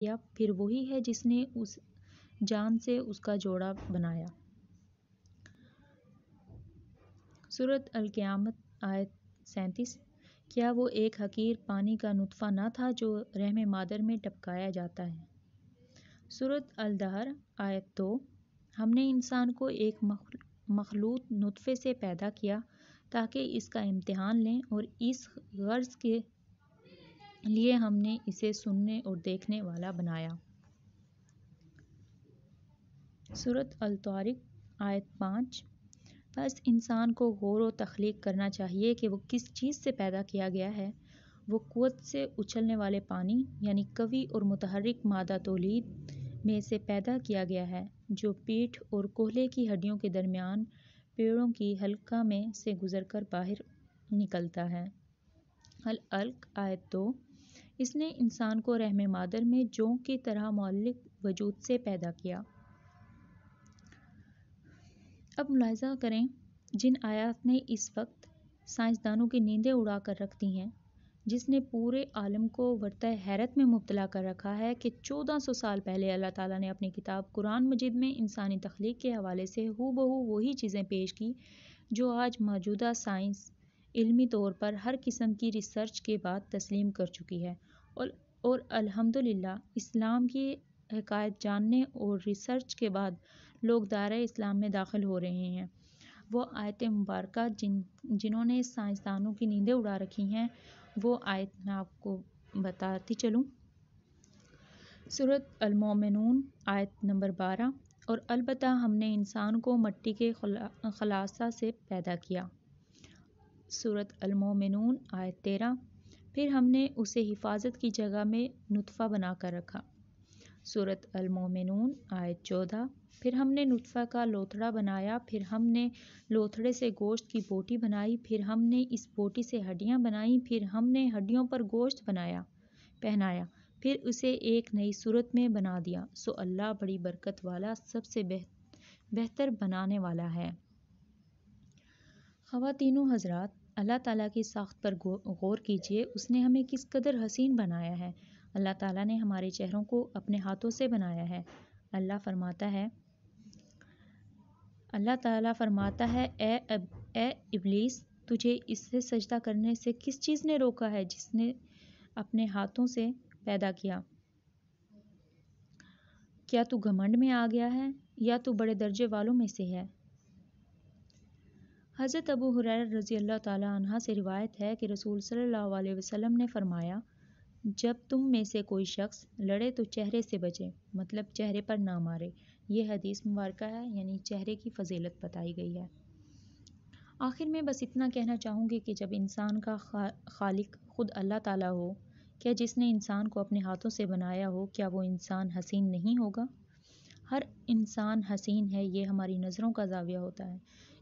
کیا، پھر وہی ہے جس نے اس جان سے اس کا جوڑا بنایا۔ سورۃ القیامت آیت 37۔ کیا وہ ایک حقیر پانی کا نطفہ نہ تھا جو رحم مادر میں ٹپکایا جاتا ہے۔ سورۃ الدہر آیت 2۔ ہم نے انسان کو ایک مخلوط نطفے سے پیدا کیا تاکہ اس کا امتحان لیں، اور اس غرض کے لیے ہم نے اسے سننے اور دیکھنے والا بنایا۔ سورۃ الطارق آیت 5۔ بس انسان کو غور و تخلیق کرنا چاہیے کہ وہ کس چیز سے پیدا کیا گیا ہے۔ وہ قوت سے اچھلنے والے پانی یعنی قوی اور متحرک مادہ تولید میں سے پیدا کیا گیا ہے، جو پیٹھ اور کوہلے کی ہڈیوں کے درمیان پیڑوں کی حلقہ میں سے گزر کر باہر نکلتا ہے۔ العلق آیت 2۔ اس نے انسان کو رحم مادر میں جوں کی طرح معلق وجود سے پیدا کیا۔ اب ملاحظہ کریں جن آیات نے اس وقت سائنسدانوں کی نیندیں اڑا کر رکھ دی ہیں، جس نے پورے عالم کو ورطۂ حیرت میں مبتلا کر رکھا ہے کہ 1400 سال پہلے اللہ تعالیٰ نے اپنی کتاب قرآن مجید میں انسانی تخلیق کے حوالے سے ہو بہو وہی چیزیں پیش کی جو آج موجودہ سائنس علمی طور پر ہر قسم کی ریسرچ کے بعد تسلیم کر چکی ہے، اور الحمدللہ اسلام کی حقائق جاننے اور ریسرچ کے بعد لوگ دائرۂ اسلام میں داخل ہو رہے ہیں۔ وہ آیت مبارکہ جنہوں نے سائنسدانوں کی نیندیں اڑا رکھی ہیں، وہ آیت میں آپ کو بتاتی چلوں۔ سورۃ المومنون آیت نمبر 12۔ اور البتہ ہم نے انسان کو مٹی کے خلاصہ سے پیدا کیا۔ سورۃ المومنون آیت 13۔ پھر ہم نے اسے حفاظت کی جگہ میں نطفہ بنا کر رکھا۔ سورۃ المومنون آیت 14۔ پھر ہم نے نطفہ کا لوتھڑا بنایا، پھر ہم نے لوتھڑے سے گوشت کی بوٹی بنائی، پھر ہم نے اس بوٹی سے ہڈیاں بنائیں، پھر ہم نے ہڈیوں پر گوشت پہنایا، پھر اسے ایک نئی صورت میں بنا دیا۔ سو اللہ بڑی برکت والا، سب سے بہتر بنانے والا ہے۔ خواتین و حضرات، اللہ تعالیٰ کی ساخت پر غور کیجیے، اس نے ہمیں کس قدر حسین بنایا ہے۔ اللہ تعالیٰ نے ہمارے چہروں کو اپنے ہاتھوں سے بنایا ہے۔ اللہ تعالیٰ فرماتا ہے اے ابلیس، تجھے اس سے سجدہ کرنے سے کس چیز نے روکا ہے جس نے اپنے ہاتھوں سے پیدا کیا؟ کیا تو گھمنڈ میں آ گیا ہے یا تو بڑے درجے والوں میں سے ہے؟ حضرت ابو ہریرہ رضی اللہ تعالیٰ عنہ سے روایت ہے کہ رسول صلی اللہ علیہ وسلم نے فرمایا، جب تم میں سے کوئی شخص لڑے تو چہرے سے بچے، مطلب چہرے پر نہ مارے۔ یہ حدیث مبارکہ ہے، یعنی چہرے کی فضیلت بتائی گئی ہے۔ آخر میں بس اتنا کہنا چاہوں گی کہ جب انسان کا خالق خود اللہ تعالیٰ ہو، کیا جس نے انسان کو اپنے ہاتھوں سے بنایا ہو، کیا وہ انسان حسین نہیں ہوگا؟ ہر انسان حسین ہے، یہ ہماری نظروں کا زاویہ ہوتا ہے۔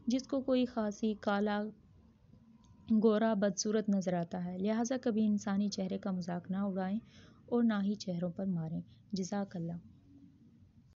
جس کو کوئی خاصی کالا گورا بدصورت نظر آتا ہے، لہٰذا کبھی انسانی چہرے کا مذاق نہ اڑائیں اور نہ ہی چہروں پر ماریں۔ جزاک اللہ۔